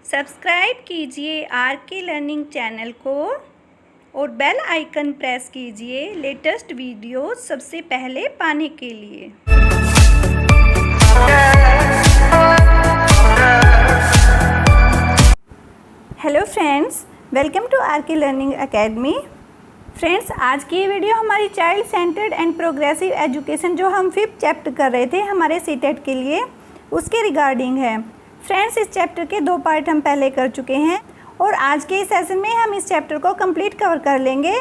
Subscribe कीजिए are K learning channel को और बेल आइकन प्रेस कीजिए लेटेस्ट वीडियो सबसे पहले पाने के लिए। Hello friends, welcome to R K learning academy. Friends, आज की ये वीडियो हमारी child centred and progressive education जो हम 5th चैप्टर कर रहे थे हमारे सीटेट के लिए, उसके रिगार्डिंग है। फ्रेंड्स, इस चैप्टर के 2 पार्ट हम पहले कर चुके हैं और आज के इस सेशन में हम इस चैप्टर को कंप्लीट कवर कर लेंगे।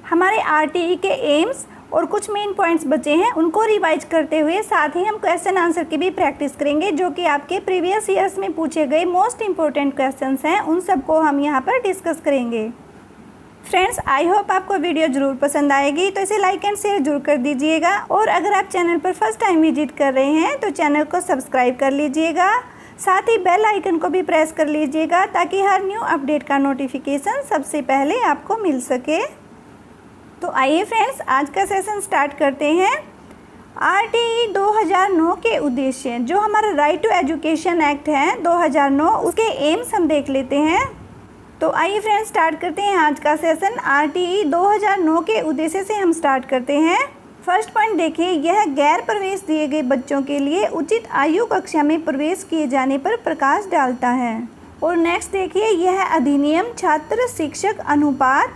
हमारे आरटीई के एम्स और कुछ मेन पॉइंट्स बचे हैं, उनको रिवाइज करते हुए साथ ही हम क्वेश्चन आंसर की भी प्रैक्टिस करेंगे, जो कि आपके प्रीवियस ईयर्स में पूछे गए मोस्ट इंपॉर्टेंट क्वेश्चंस हैं। उन सबको हम यहाँ पर डिस्कस करेंगे। फ्रेंड्स, आई होप आपको वीडियो ज़रूर पसंद आएगी, तो इसे लाइक एंड शेयर जरूर कर दीजिएगा। और अगर आप चैनल पर फर्स्ट टाइम विजिट कर रहे हैं तो चैनल को सब्सक्राइब कर लीजिएगा, साथ ही बेल आइकन को भी प्रेस कर लीजिएगा ताकि हर न्यू अपडेट का नोटिफिकेशन सबसे पहले आपको मिल सके। तो आइए फ्रेंड्स, आज का सेशन स्टार्ट करते हैं। आरटीई 2009 के उद्देश्य, जो हमारा राइट टू एजुकेशन एक्ट है 2009, उसके एम्स हम देख लेते हैं। तो आइए फ्रेंड्स, स्टार्ट करते हैं आज का सेशन। आरटीई 2009 के उद्देश्य से हम स्टार्ट करते हैं। फर्स्ट पॉइंट देखिए, यह गैर प्रवेश दिए गए बच्चों के लिए उचित आयु कक्षा में प्रवेश किए जाने पर प्रकाश डालता है। और नेक्स्ट देखिए, यह अधिनियम छात्र शिक्षक अनुपात,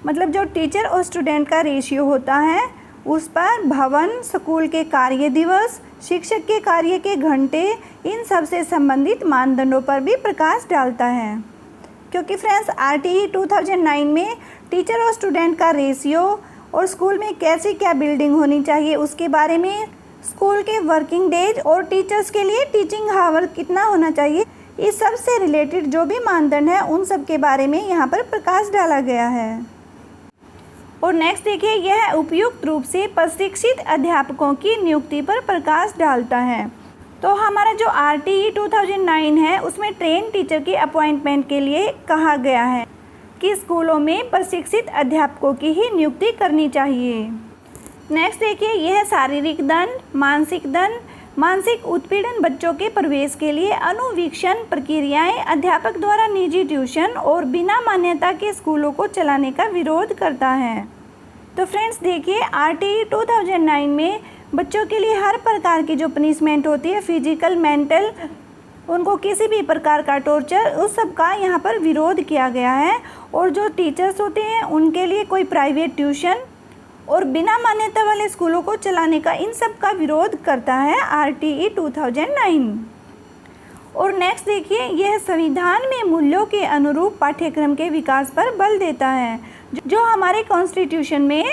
मतलब जो टीचर और स्टूडेंट का रेशियो होता है, उस पर, भवन, स्कूल के कार्य दिवस, शिक्षक के कार्य के घंटे, इन सब से संबंधित मानदंडों पर भी प्रकाश डालता है। क्योंकि फ्रेंड्स, आरटीई 2009 में टीचर और स्टूडेंट का रेशियो और स्कूल में कैसी क्या बिल्डिंग होनी चाहिए उसके बारे में, स्कूल के वर्किंग डेज और टीचर्स के लिए टीचिंग हावर कितना होना चाहिए, इस सब से रिलेटेड जो भी मानदंड है उन सब के बारे में यहाँ पर प्रकाश डाला गया है। और नेक्स्ट देखिए, यह उपयुक्त रूप से प्रशिक्षित अध्यापकों की नियुक्ति पर प्रकाश डालता है। तो हमारा जो आरटीई 2009 है उसमें ट्रेन टीचर की अपॉइंटमेंट के लिए कहा गया है कि स्कूलों में प्रशिक्षित अध्यापकों की ही नियुक्ति करनी चाहिए। नेक्स्ट देखिए, यह शारीरिक दंड, मानसिक उत्पीड़न बच्चों के प्रवेश के लिए अनुवीक्षण प्रक्रियाएं, अध्यापक द्वारा निजी ट्यूशन और बिना मान्यता के स्कूलों को चलाने का विरोध करता है। तो फ्रेंड्स देखिए, आरटीई 2009 में बच्चों के लिए हर प्रकार की जो पनिशमेंट होती है, फिजिकल, मेंटल, उनको किसी भी प्रकार का टॉर्चर, उस सब का यहाँ पर विरोध किया गया है। और जो टीचर्स होते हैं उनके लिए कोई प्राइवेट ट्यूशन और बिना मान्यता वाले स्कूलों को चलाने का, इन सब का विरोध करता है आरटीई 2009। और नेक्स्ट देखिए, यह संविधान में मूल्यों के अनुरूप पाठ्यक्रम के विकास पर बल देता है। जो हमारे कॉन्स्टिट्यूशन में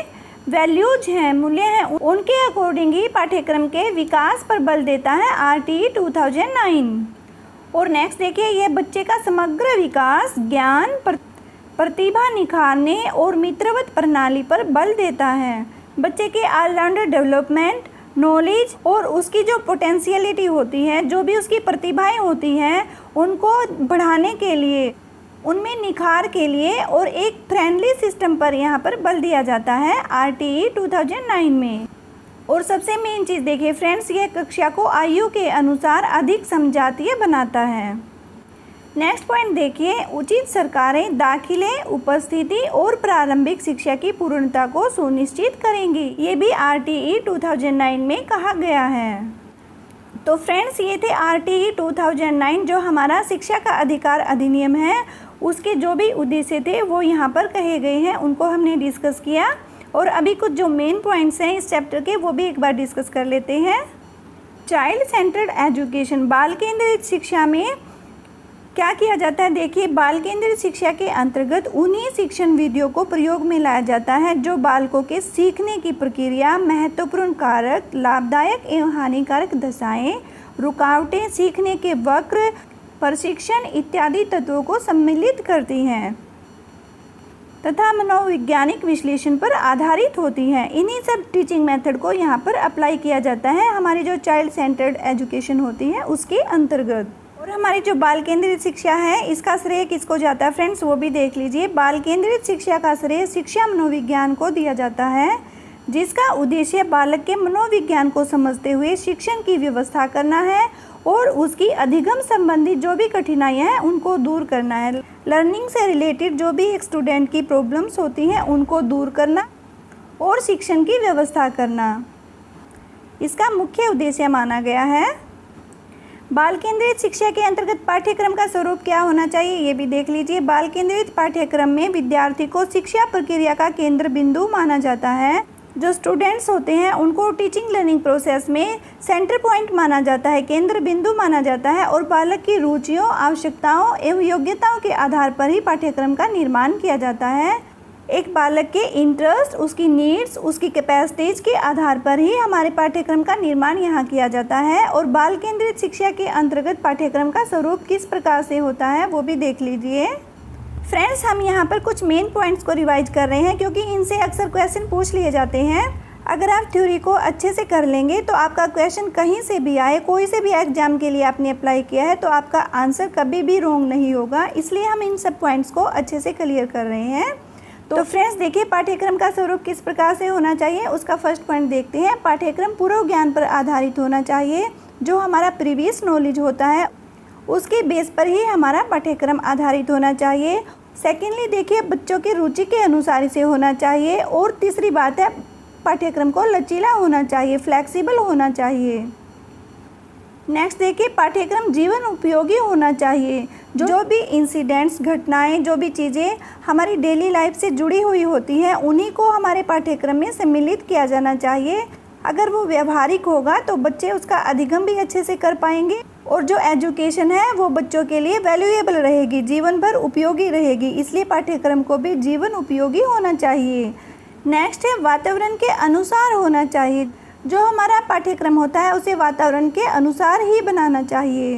वैल्यूज हैं, मूल्य हैं, उनके अकॉर्डिंग ही पाठ्यक्रम के विकास पर बल देता है आरटीई 2009। और नेक्स्ट देखिए, यह बच्चे का समग्र विकास, ज्ञान, प्रतिभा निखारने और मित्रवत प्रणाली पर बल देता है। बच्चे के ऑलराउंडर डेवलपमेंट, नॉलेज और उसकी जो पोटेंशियलिटी होती है, जो भी उसकी प्रतिभाएं होती हैं, उनको बढ़ाने के लिए, उनमें निखार के लिए और एक फ्रेंडली सिस्टम पर यहाँ पर बल दिया जाता है आरटीई 2009 में। और सबसे मेन चीज़ देखिए फ्रेंड्स, यह कक्षा को आयु के अनुसार अधिक समझातीय बनाता है। नेक्स्ट पॉइंट देखिए, उचित सरकारें दाखिले, उपस्थिति और प्रारंभिक शिक्षा की पूर्णता को सुनिश्चित करेंगी। ये भी आरटीई 2009 में कहा गया है। तो फ्रेंड्स, ये थे आरटीई 2009 जो हमारा शिक्षा का अधिकार अधिनियम है, उसके जो भी उद्देश्य थे वो यहाँ पर कहे गए हैं, उनको हमने डिस्कस किया। और अभी कुछ जो मेन पॉइंट्स हैं इस चैप्टर के, वो भी एक बार डिस्कस कर लेते हैं। चाइल्ड सेंटर्ड एजुकेशन, बाल केंद्रित शिक्षा में क्या किया जाता है? देखिए, बाल केंद्रित शिक्षा के अंतर्गत उन्हीं शिक्षण विधियों को प्रयोग में लाया जाता है जो बालकों के सीखने की प्रक्रिया, महत्वपूर्ण कारक, लाभदायक एवं हानिकारक दशाएं, रुकावटें, सीखने के वक्र, प्रशिक्षण इत्यादि तत्वों को सम्मिलित करती हैं तथा मनोवैज्ञानिक विश्लेषण पर आधारित होती हैं। इन्हीं सब टीचिंग मेथड को यहाँ पर अप्लाई किया जाता है हमारी जो चाइल्ड सेंटर्ड एजुकेशन होती है उसके अंतर्गत। और हमारी जो बाल केंद्रित शिक्षा है, इसका श्रेय किसको जाता है फ्रेंड्स, वो भी देख लीजिए। बाल केंद्रित शिक्षा का श्रेय शिक्षा मनोविज्ञान को दिया जाता है, जिसका उद्देश्य बालक के मनोविज्ञान को समझते हुए शिक्षण की व्यवस्था करना है और उसकी अधिगम संबंधी जो भी कठिनाइयाँ हैं उनको दूर करना है। लर्निंग से रिलेटेड जो भी एक स्टूडेंट की प्रॉब्लम्स होती हैं उनको दूर करना और शिक्षण की व्यवस्था करना, इसका मुख्य उद्देश्य माना गया है। बाल केंद्रित शिक्षा के अंतर्गत पाठ्यक्रम का स्वरूप क्या होना चाहिए, ये भी देख लीजिए। बाल केंद्रित पाठ्यक्रम में विद्यार्थी को शिक्षा प्रक्रिया का केंद्र बिंदु माना जाता है। जो स्टूडेंट्स होते हैं उनको टीचिंग लर्निंग प्रोसेस में सेंटर पॉइंट माना जाता है, केंद्र बिंदु माना जाता है और बालक की रुचियों, आवश्यकताओं एवं योग्यताओं के आधार पर ही पाठ्यक्रम का निर्माण किया जाता है। एक बालक के इंटरेस्ट, उसकी नीड्स, उसकी कैपेसिटीज़ के आधार पर ही हमारे पाठ्यक्रम का निर्माण यहाँ किया जाता है। और बाल केंद्रित शिक्षा के अंतर्गत पाठ्यक्रम का स्वरूप किस प्रकार से होता है वो भी देख लीजिए। फ्रेंड्स, हम यहाँ पर कुछ मेन पॉइंट्स को रिवाइज कर रहे हैं क्योंकि इनसे अक्सर क्वेश्चन पूछ लिए जाते हैं। अगर आप थ्योरी को अच्छे से कर लेंगे तो आपका क्वेश्चन कहीं से भी आए, कोई से भी एग्जाम के लिए आपने अप्लाई किया है तो आपका आंसर कभी भी रॉन्ग नहीं होगा। इसलिए हम इन सब पॉइंट्स को अच्छे से क्लियर कर रहे हैं। तो फ्रेंड्स देखिए, पाठ्यक्रम का स्वरूप किस प्रकार से होना चाहिए उसका फर्स्ट पॉइंट देखते हैं। पाठ्यक्रम पूर्व ज्ञान पर आधारित होना चाहिए। जो हमारा प्रीवियस नॉलेज होता है उसके बेस पर ही हमारा पाठ्यक्रम आधारित होना चाहिए। सेकेंडली देखिए, बच्चों की रुचि के अनुसार इसे होना चाहिए। और तीसरी बात है, पाठ्यक्रम को लचीला होना चाहिए, फ्लेक्सिबल होना चाहिए। नेक्स्ट देखिए, पाठ्यक्रम जीवन उपयोगी होना चाहिए। जो भी इंसिडेंट्स, घटनाएं, जो भी चीज़ें हमारी डेली लाइफ से जुड़ी हुई होती हैं उन्हीं को हमारे पाठ्यक्रम में सम्मिलित किया जाना चाहिए। अगर वो व्यवहारिक होगा तो बच्चे उसका अधिगम भी अच्छे से कर पाएंगे और जो एजुकेशन है वो बच्चों के लिए वैल्यूएबल रहेगी, जीवन भर उपयोगी रहेगी। इसलिए पाठ्यक्रम को भी जीवन उपयोगी होना चाहिए। नेक्स्ट है, वातावरण के अनुसार होना चाहिए। जो हमारा पाठ्यक्रम होता है उसे वातावरण के अनुसार ही बनाना चाहिए।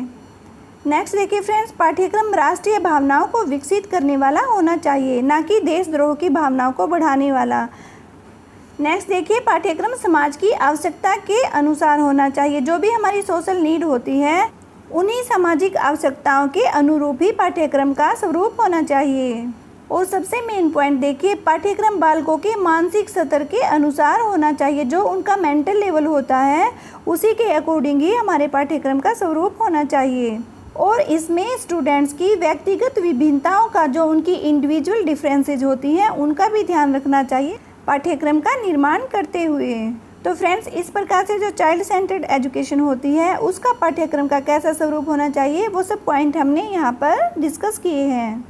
नेक्स्ट देखिए फ्रेंड्स, पाठ्यक्रम राष्ट्रीय भावनाओं को विकसित करने वाला होना चाहिए, ना कि देशद्रोह की भावनाओं को बढ़ाने वाला। नेक्स्ट देखिए, पाठ्यक्रम समाज की आवश्यकता के अनुसार होना चाहिए। जो भी हमारी सोशल नीड होती है उन्हीं सामाजिक आवश्यकताओं के अनुरूप ही पाठ्यक्रम का स्वरूप होना चाहिए। और सबसे मेन पॉइंट देखिए, पाठ्यक्रम बालकों के मानसिक स्तर के अनुसार होना चाहिए। जो उनका मेंटल लेवल होता है उसी के अकॉर्डिंग ही हमारे पाठ्यक्रम का स्वरूप होना चाहिए। और इसमें स्टूडेंट्स की व्यक्तिगत विभिन्नताओं का, जो उनकी इंडिविजुअल डिफरेंसेज होती हैं उनका भी ध्यान रखना चाहिए पाठ्यक्रम का निर्माण करते हुए। तो फ्रेंड्स, इस प्रकार से जो चाइल्ड सेंटर्ड एजुकेशन होती है उसका पाठ्यक्रम का कैसा स्वरूप होना चाहिए वो सब पॉइंट हमने यहाँ पर डिस्कस किए हैं।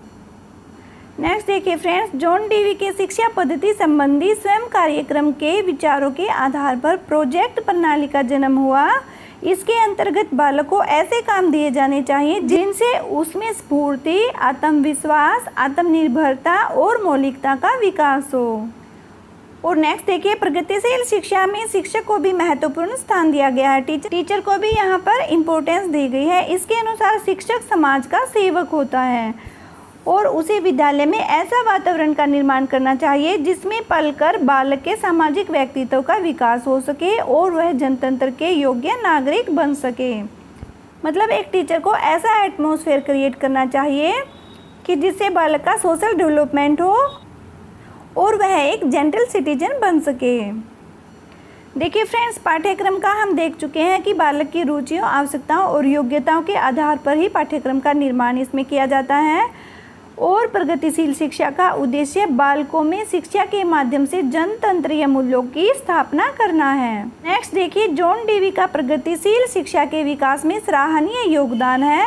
नेक्स्ट देखिए फ्रेंड्स, जॉन डीवी के शिक्षा पद्धति संबंधी स्वयं कार्यक्रम के विचारों के आधार पर प्रोजेक्ट प्रणाली का जन्म हुआ। इसके अंतर्गत बालक को ऐसे काम दिए जाने चाहिए जिनसे उसमें स्फूर्ति, आत्मविश्वास, आत्मनिर्भरता और मौलिकता का विकास हो। और नेक्स्ट देखिए, प्रगतिशील शिक्षा में शिक्षक को भी महत्वपूर्ण स्थान दिया गया है। टीचर को भी यहाँ पर इम्पोर्टेंस दी गई है। इसके अनुसार शिक्षक समाज का सेवक होता है और उसे विद्यालय में ऐसा वातावरण का निर्माण करना चाहिए जिसमें पलकर बालक के सामाजिक व्यक्तित्व का विकास हो सके और वह जनतंत्र के योग्य नागरिक बन सके। मतलब एक टीचर को ऐसा एटमॉस्फेयर क्रिएट करना चाहिए कि जिससे बालक का सोशल डेवलपमेंट हो और वह एक जेंटल सिटीजन बन सके। देखिए फ्रेंड्स, पाठ्यक्रम का हम देख चुके हैं कि बालक की रुचियों, आवश्यकताओं और योग्यताओं के आधार पर ही पाठ्यक्रम का निर्माण इसमें किया जाता है। और प्रगतिशील शिक्षा का उद्देश्य बालकों में शिक्षा के माध्यम से जनतंत्रीय मूल्यों की स्थापना करना है। नेक्स्ट देखिए, जॉन डीवी का प्रगतिशील शिक्षा के विकास में सराहनीय योगदान है।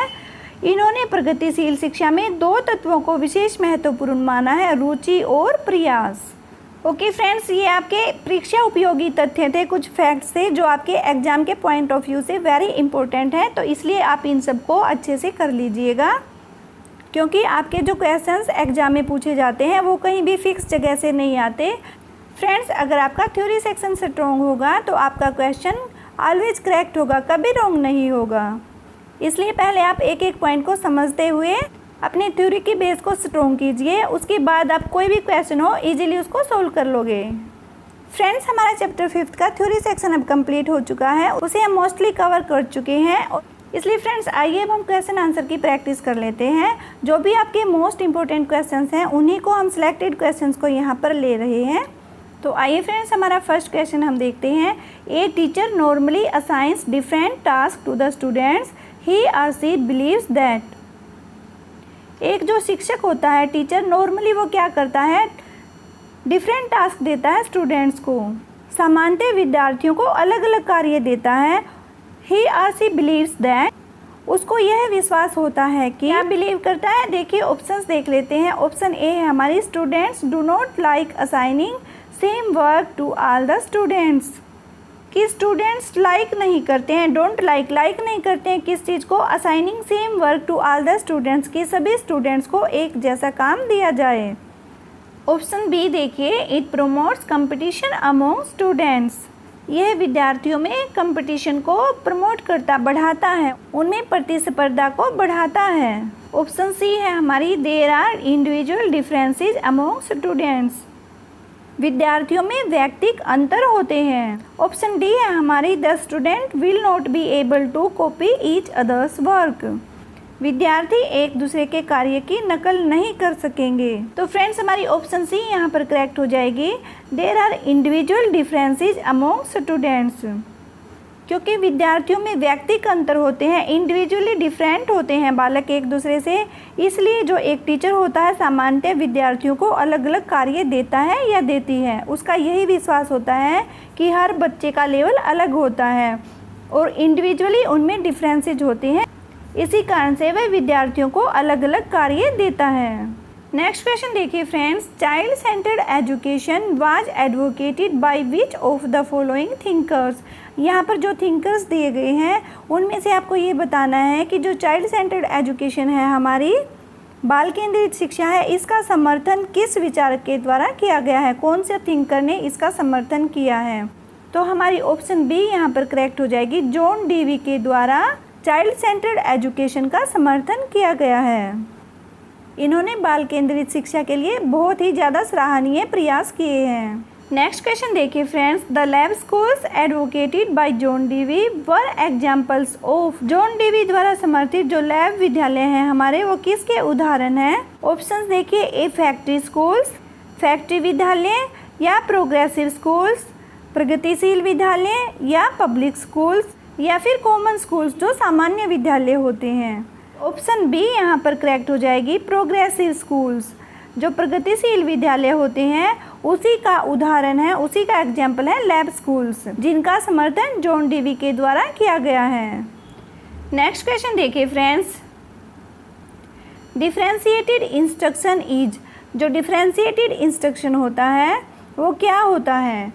इन्होंने प्रगतिशील शिक्षा में दो तत्वों को विशेष महत्वपूर्ण माना है, रुचि और प्रयास। ओके फ्रेंड्स, ये आपके परीक्षा उपयोगी तथ्य थे, कुछ फैक्ट्स थे जो आपके एग्जाम के पॉइंट ऑफ व्यू से वेरी इंपॉर्टेंट है। तो इसलिए आप इन सबको अच्छे से कर लीजिएगा क्योंकि आपके जो क्वेश्चंस एग्जाम में पूछे जाते हैं वो कहीं भी फिक्स जगह से नहीं आते। फ्रेंड्स, अगर आपका थ्योरी सेक्शन स्ट्रॉन्ग होगा तो आपका क्वेश्चन ऑलवेज करेक्ट होगा, कभी रॉन्ग नहीं होगा। इसलिए पहले आप एक एक पॉइंट को समझते हुए अपने थ्योरी की बेस को स्ट्रॉन्ग कीजिए, उसके बाद आप कोई भी क्वेश्चन हो इजीली उसको सोल्व कर लोगे। फ्रेंड्स, हमारा चैप्टर 5 का थ्योरी सेक्शन अब कंप्लीट हो चुका है, उसे हम मोस्टली कवर कर चुके हैं। इसलिए फ्रेंड्स, आइए अब हम क्वेश्चन आंसर की प्रैक्टिस कर लेते हैं। जो भी आपके मोस्ट इंपॉर्टेंट क्वेश्चंस हैं उन्हीं को हम सिलेक्टेड क्वेश्चंस को यहाँ पर ले रहे हैं। तो आइए फ्रेंड्स, हमारा फर्स्ट क्वेश्चन हम देखते हैं। A teacher normally assigns different task to the students. He or she believes that. एक जो शिक्षक होता है, टीचर, नॉर्मली वो क्या करता है, डिफरेंट टास्क देता है स्टूडेंट्स को। सामान्यतः विद्यार्थियों को अलग अलग कार्य देता है। ही और शी बिलीव्स दैट, उसको यह विश्वास होता है कि, क्या बिलीव करता है, देखिए ऑप्शंस देख लेते हैं। ऑप्शन ए है हमारी, students do not like assigning same work to all the students, कि स्टूडेंट्स लाइक नहीं करते हैं, डोंट लाइक नहीं करते हैं किस चीज़ को, assigning same work to all the students, कि सभी स्टूडेंट्स को एक जैसा काम दिया जाए। ऑप्शन बी देखिए, it promotes competition among students, यह विद्यार्थियों में कंपटीशन को प्रमोट करता, बढ़ाता है, उनमें प्रतिस्पर्धा को बढ़ाता है। ऑप्शन सी है हमारी, there are individual differences among students, विद्यार्थियों में व्यक्तिगत अंतर होते हैं। ऑप्शन डी है हमारी, the student will not be able to copy each others work, विद्यार्थी एक दूसरे के कार्य की नकल नहीं कर सकेंगे। तो फ्रेंड्स हमारी ऑप्शन सी यहाँ पर करेक्ट हो जाएगी, there are individual differences among students, क्योंकि विद्यार्थियों में व्यक्तिगत अंतर होते हैं, इंडिविजुअली डिफरेंट होते हैं बालक एक दूसरे से, इसलिए जो एक टीचर होता है सामान्यतः विद्यार्थियों को अलग अलग कार्य देता है या देती है। उसका यही विश्वास होता है कि हर बच्चे का लेवल अलग होता है और इंडिविजुअली उनमें डिफरेंसेज होते हैं, इसी कारण से वह विद्यार्थियों को अलग अलग कार्य देता है। नेक्स्ट क्वेश्चन देखिए friends, child centred education was advocated by which of the following thinkers. यहाँ पर जो थिंकर्स दिए गए हैं उनमें से आपको ये बताना है कि जो चाइल्ड सेंटर्ड एजुकेशन है, हमारी बाल केंद्रित शिक्षा है, इसका समर्थन किस विचारक के द्वारा किया गया है, कौन से थिंकर ने इसका समर्थन किया है। तो हमारी ऑप्शन बी यहाँ पर करेक्ट हो जाएगी, जॉन डेवी के द्वारा चाइल्ड सेंटर्ड एजुकेशन का समर्थन किया गया है। इन्होंने बाल केंद्रित शिक्षा के लिए बहुत ही ज़्यादा सराहनीय प्रयास किए हैं। नेक्स्ट क्वेश्चन देखिए friends, the lab schools advocated bye John Dewey were examples of, John Dewey द्वारा समर्थित जो लैब विद्यालय हैं हमारे, वो किसके उदाहरण हैं। ऑप्शंस देखिए, ए फैक्ट्री स्कूल्स, फैक्ट्री विद्यालय, या प्रोग्रेसिव स्कूल्स, प्रगतिशील विद्यालय, या पब्लिक स्कूल्स, या फिर कॉमन स्कूल्स जो सामान्य विद्यालय होते हैं। ऑप्शन बी यहाँ पर करेक्ट हो जाएगी, प्रोग्रेसिव स्कूल्स, जो प्रगतिशील विद्यालय होते हैं उसी का उदाहरण है, उसी का एग्जाम्पल है लैब स्कूल्स, जिनका समर्थन जॉन डेवी के द्वारा किया गया है। नेक्स्ट क्वेश्चन देखिए फ्रेंड्स, डिफरेंशिएटेड इंस्ट्रक्शन इज, जो डिफरेंशिएटेड इंस्ट्रक्शन होता है वो क्या होता है।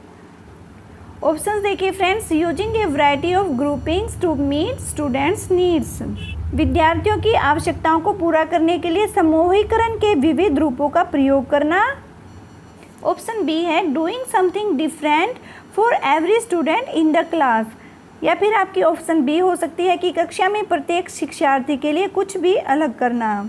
ऑप्शंस देखिए friends, using a variety of groupings to meet students needs, विद्यार्थियों की आवश्यकताओं को पूरा करने के लिए समूहीकरण के विविध रूपों का प्रयोग करना। ऑप्शन बी है, doing something different for every student in the class, या फिर आपकी ऑप्शन बी हो सकती है कि कक्षा में प्रत्येक शिक्षार्थी के लिए कुछ भी अलग करना।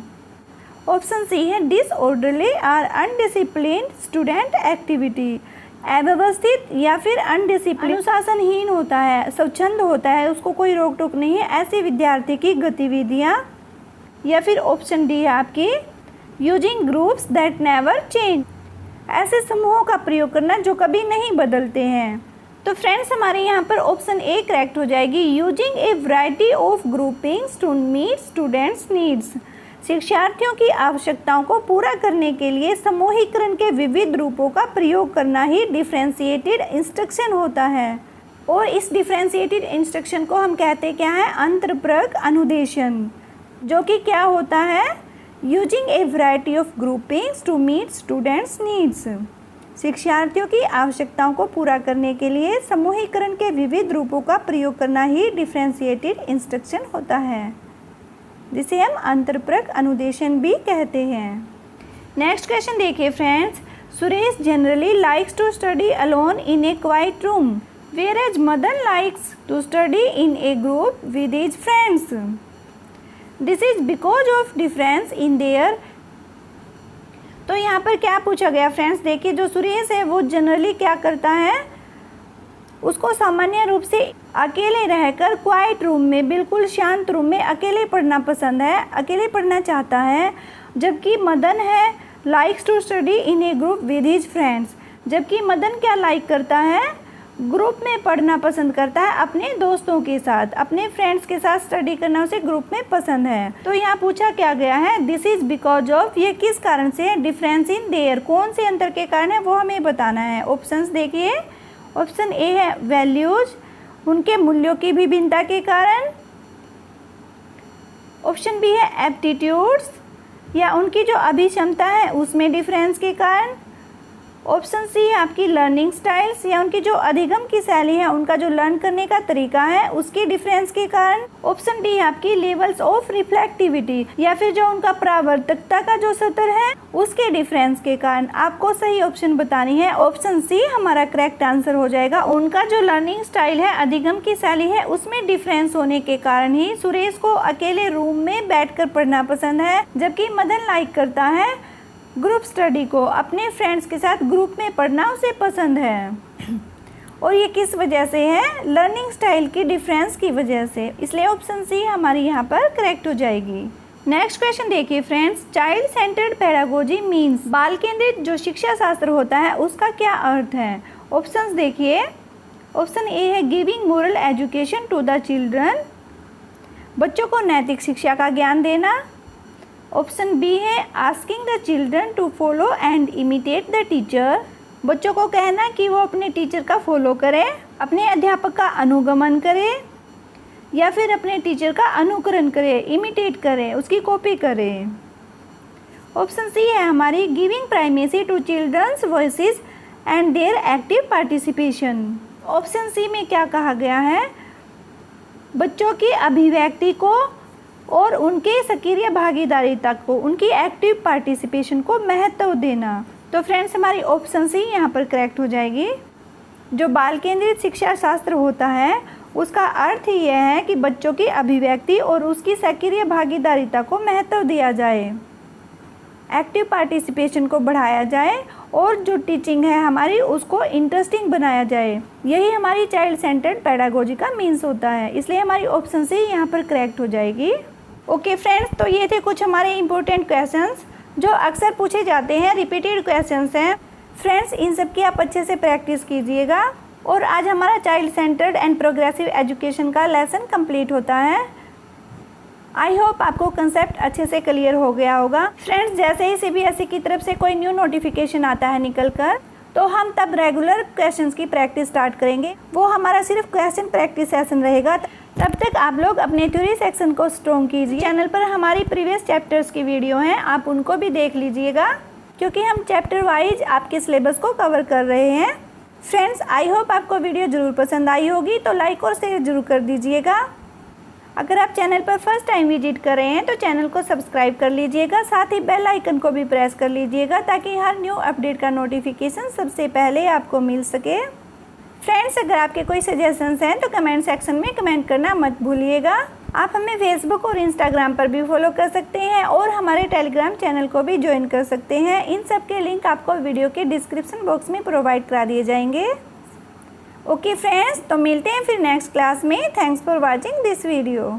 ऑप्शन सी है, डिसऑर्डरली और अनडिसिप्लिन्ड स्टूडेंट एक्टिविटी, अव्यवस्थित या फिर अनडिसिप्लिन, अनुशासनहीन होता है, स्वच्छंद होता है, उसको कोई रोक टोक नहीं है, ऐसे विद्यार्थी की गतिविधियाँ। या फिर ऑप्शन डी है आपकी, using groups that never change, ऐसे समूहों का प्रयोग करना जो कभी नहीं बदलते हैं। तो फ्रेंड्स हमारे यहाँ पर ऑप्शन ए करेक्ट हो जाएगी, using a variety of groupings to meet students needs, शिक्षार्थियों की आवश्यकताओं को पूरा करने के लिए समूहीकरण के विविध रूपों का प्रयोग करना ही डिफरेंशिएटेड इंस्ट्रक्शन होता है। और इस डिफरेंशिएटेड इंस्ट्रक्शन को हम कहते क्या है, अंतरपरक अनुदेशन, जो कि क्या होता है, using a variety of groupings to meet students needs, शिक्षार्थियों की आवश्यकताओं को पूरा करने के लिए समूहीकरण के विविध रूपों का प्रयोग करना ही डिफरेंशिएटेड इंस्ट्रक्शन होता है, जिसे हम अंतरपरक अनुदेशन भी कहते हैं। नेक्स्ट क्वेश्चन देखिए friends, Suresh generally likes to study alone in a quiet room whereas Madan likes to study in a group with his friends, this is because of difference in their. तो यहाँ पर क्या पूछा गया फ्रेंड्स, देखिए जो सुरेश है वो जनरली क्या करता है, उसको सामान्य रूप से अकेले रहकर क्वाइट रूम में, बिल्कुल शांत रूम में अकेले पढ़ना पसंद है, अकेले पढ़ना चाहता है। जबकि मदन है likes to study in a group with his friends, जबकि मदन क्या लाइक करता है, ग्रुप में पढ़ना पसंद करता है अपने दोस्तों के साथ, अपने फ्रेंड्स के साथ स्टडी करना उसे ग्रुप में पसंद है। तो यहाँ पूछा क्या गया है, दिस इज बिकॉज ऑफ, ये किस कारण से है, डिफरेंस इन देयर, कौन से अंतर के कारण है वो हमें बताना है। ऑप्शंस देखिए, ऑप्शन ए है वैल्यूज, उनके मूल्यों की विभिन्नता के कारण। ऑप्शन बी है एप्टीट्यूड्स, या उनकी जो अभिक्षमता है उसमें डिफरेंस के कारण। ऑप्शन सी है आपकी लर्निंग स्टाइल्स, या उनकी जो अधिगम की शैली है, उनका जो लर्न करने का तरीका है उसकी डिफरेंस के कारण। ऑप्शन डी है आपकी लेवल्स ऑफ रिफ्लेक्टिविटी, या फिर जो उनका परावर्तकता का जो स्तर है उसके डिफरेंस के कारण। आपको सही ऑप्शन बतानी है, ऑप्शन सी हमारा करेक्ट आंसर हो जाएगा। उनका जो लर्निंग स्टाइल है, अधिगम की शैली है, उसमें डिफरेंस होने के कारण ही सुरेश को अकेले रूम में बैठकर पढ़ना पसंद है, जबकि मदन लाइक करता है ग्रुप स्टडी को, अपने फ्रेंड्स के साथ ग्रुप में पढ़ना उसे पसंद है। और ये किस वजह से है, लर्निंग स्टाइल की डिफरेंस की वजह से, इसलिए ऑप्शन सी हमारी यहाँ पर करेक्ट हो जाएगी। नेक्स्ट क्वेश्चन देखिए friends, child centred pedagogy means, बाल केंद्रित जो शिक्षा शास्त्र होता है उसका क्या अर्थ है। ऑप्शंस देखिए, ऑप्शन ए है giving moral education to the children, बच्चों को नैतिक शिक्षा का ज्ञान देना। ऑप्शन बी है asking the children to follow and imitate the teacher, बच्चों को कहना कि वो अपने टीचर का फॉलो करें, अपने अध्यापक का अनुगमन करें, या फिर अपने टीचर का अनुकरण करें, इमिटेट करें, उसकी कॉपी करें। ऑप्शन सी है हमारी giving primacy to children's voices and their active participation. Option C में क्या कहा गया है, बच्चों की अभिव्यक्ति को और उनके सक्रिय भागीदारिता को, उनकी एक्टिव पार्टिसिपेशन को महत्व देना। तो फ्रेंड्स हमारी ऑप्शन सी यहाँ पर करेक्ट हो जाएगी। जो बाल केंद्रित शिक्षा शास्त्र होता है उसका अर्थ ही यह है कि बच्चों की अभिव्यक्ति और उसकी सक्रिय भागीदारिता को महत्व दिया जाए, एक्टिव पार्टिसिपेशन को बढ़ाया जाए, और जो टीचिंग है हमारी उसको इंटरेस्टिंग बनाया जाए। यही हमारी चाइल्ड सेंटर्ड पेडागोजी का मीन्स होता है, इसलिए हमारी ऑप्शन सी यहाँ पर करेक्ट हो जाएगी। ओके फ्रेंड्स, तो ये थे कुछ हमारे इम्पोर्टेंट क्वेश्चंस जो अक्सर पूछे जाते हैं, रिपीटेड क्वेश्चंस हैं। फ्रेंड्स इन सब की आप अच्छे से प्रैक्टिस कीजिएगा। और आज हमारा child centred and progressive education का लेसन कंप्लीट होता है। आई होप आपको कंसेप्ट अच्छे से क्लियर हो गया होगा। फ्रेंड्स जैसे ही सीबीएसई की तरफ से कोई न्यू नोटिफिकेशन आता है निकल कर, तो हम तब रेगुलर क्वेश्चंस की प्रैक्टिस स्टार्ट करेंगे। वो हमारा सिर्फ क्वेश्चन प्रैक्टिस सेशन रहेगा। तब तक आप लोग अपने थ्योरी सेक्शन को स्ट्रॉन्ग कीजिए। चैनल पर हमारी प्रीवियस चैप्टर्स की वीडियो हैं, आप उनको भी देख लीजिएगा, क्योंकि हम चैप्टर वाइज आपके सिलेबस को कवर कर रहे हैं। फ्रेंड्स आई होप आपको वीडियो ज़रूर पसंद आई होगी, तो लाइक और शेयर ज़रूर कर दीजिएगा। अगर आप चैनल पर फर्स्ट टाइम विजिट कर रहे हैं तो चैनल को सब्सक्राइब कर लीजिएगा, साथ ही बेल आइकन को भी प्रेस कर लीजिएगा, ताकि हर न्यू अपडेट का नोटिफिकेशन सबसे पहले आपको मिल सके। फ्रेंड्स अगर आपके कोई सजेशंस हैं तो कमेंट सेक्शन में कमेंट करना मत भूलिएगा। आप हमें फेसबुक और इंस्टाग्राम पर भी फॉलो कर सकते हैं, और हमारे टेलीग्राम चैनल को भी ज्वाइन कर सकते हैं। इन सब के लिंक आपको वीडियो के डिस्क्रिप्शन बॉक्स में प्रोवाइड करा दिए जाएंगे। ओके फ्रेंड्स, तो मिलते हैं फिर नेक्स्ट क्लास में। Thanks for watching this video.